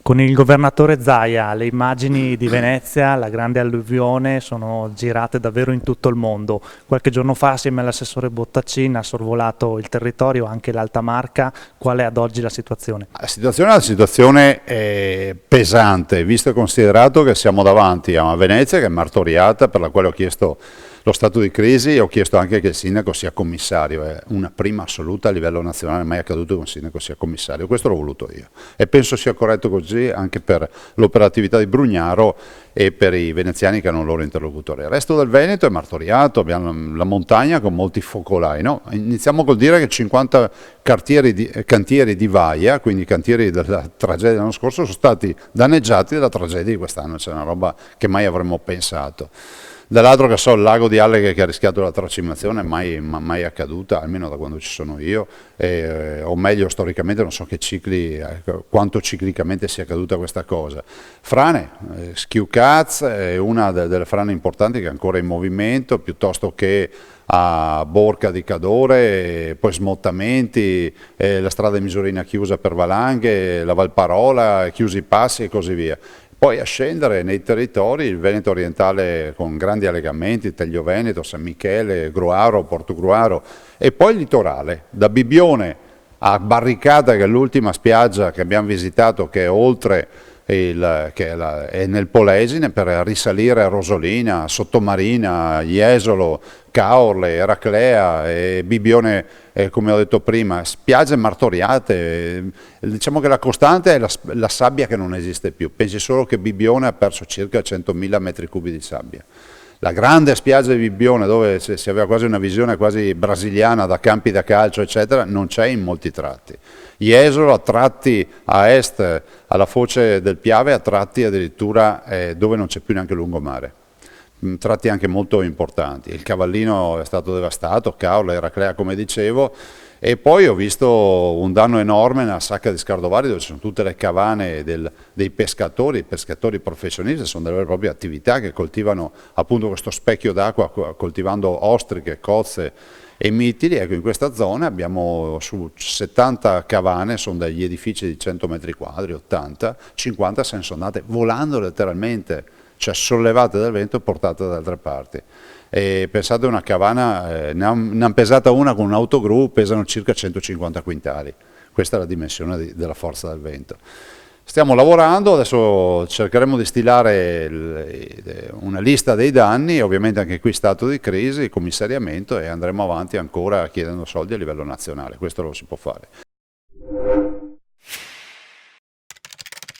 Con il governatore Zaia le immagini di Venezia, la grande alluvione, sono girate davvero in tutto il mondo. Qualche giorno fa, assieme all'assessore Bottaccin, ha sorvolato il territorio, anche l'Alta Marca. Qual è ad oggi la situazione? La situazione è pesante, visto e considerato che siamo davanti a una Venezia che è martoriata, per la quale ho chiesto lo stato di crisi e ho chiesto anche che il sindaco sia commissario. È una prima assoluta a livello nazionale, mai accaduto che un sindaco sia commissario. Questo l'ho voluto io e penso sia corretto così anche per l'operatività di Brugnaro e per i veneziani che hanno un loro interlocutore. Il resto del Veneto è martoriato, abbiamo la montagna con molti focolai. No? Iniziamo col dire che 50 cantieri di Vaia, quindi cantieri della tragedia dell'anno scorso, sono stati danneggiati dalla tragedia di quest'anno. C'è una roba che mai avremmo pensato. Dall'altro che so, il lago di Alleghe che ha rischiato la tracimazione mai accaduta, almeno da quando ci sono io, o meglio storicamente non so che cicli, quanto ciclicamente sia accaduta questa cosa. Frane, Schiucaz è una delle frane importanti che è ancora in movimento, piuttosto che a Borca di Cadore, poi smottamenti, la strada di Misurina chiusa per valanghe, la Valparola, chiusi i passi e così via. Poi a scendere nei territori, il Veneto orientale con grandi allegamenti, Teglio Veneto, San Michele, Gruaro, Porto Gruaro, e poi il litorale, da Bibbione a Barricata, che è l'ultima spiaggia che abbiamo visitato, che è oltre è nel Polesine, per risalire a Rosolina, Sottomarina, Jesolo, Caorle, Eraclea e Bibbione, come ho detto prima, spiagge martoriate. Diciamo che la costante è la sabbia che non esiste più. Pensi solo che Bibbione ha perso circa 100.000 metri cubi di sabbia. La grande spiaggia di Bibbione, dove si aveva quasi una visione quasi brasiliana da campi da calcio, eccetera, non c'è in molti tratti. Jesolo a tratti a est, alla foce del Piave, a tratti addirittura dove non c'è più neanche lungomare. Tratti anche molto importanti. Il Cavallino è stato devastato, Caorle, Eraclea come dicevo, e poi ho visto un danno enorme nella Sacca di Scardovari, dove ci sono tutte le cavane dei pescatori, i pescatori professionisti, sono delle vere e proprie attività che coltivano appunto questo specchio d'acqua, coltivando ostriche, cozze e mitili. Ecco, in questa zona abbiamo su 70 cavane, sono degli edifici di 100 metri quadri, 80, 50 se ne sono andate volando letteralmente, cioè sollevate dal vento e portate da altre parti. E pensate, una cavana, ne hanno pesata una con un autogru, pesano circa 150 quintali. Questa è la dimensione della forza del vento. Stiamo lavorando, adesso cercheremo di stilare una lista dei danni, ovviamente anche qui stato di crisi, commissariamento, e andremo avanti ancora chiedendo soldi a livello nazionale, questo lo si può fare.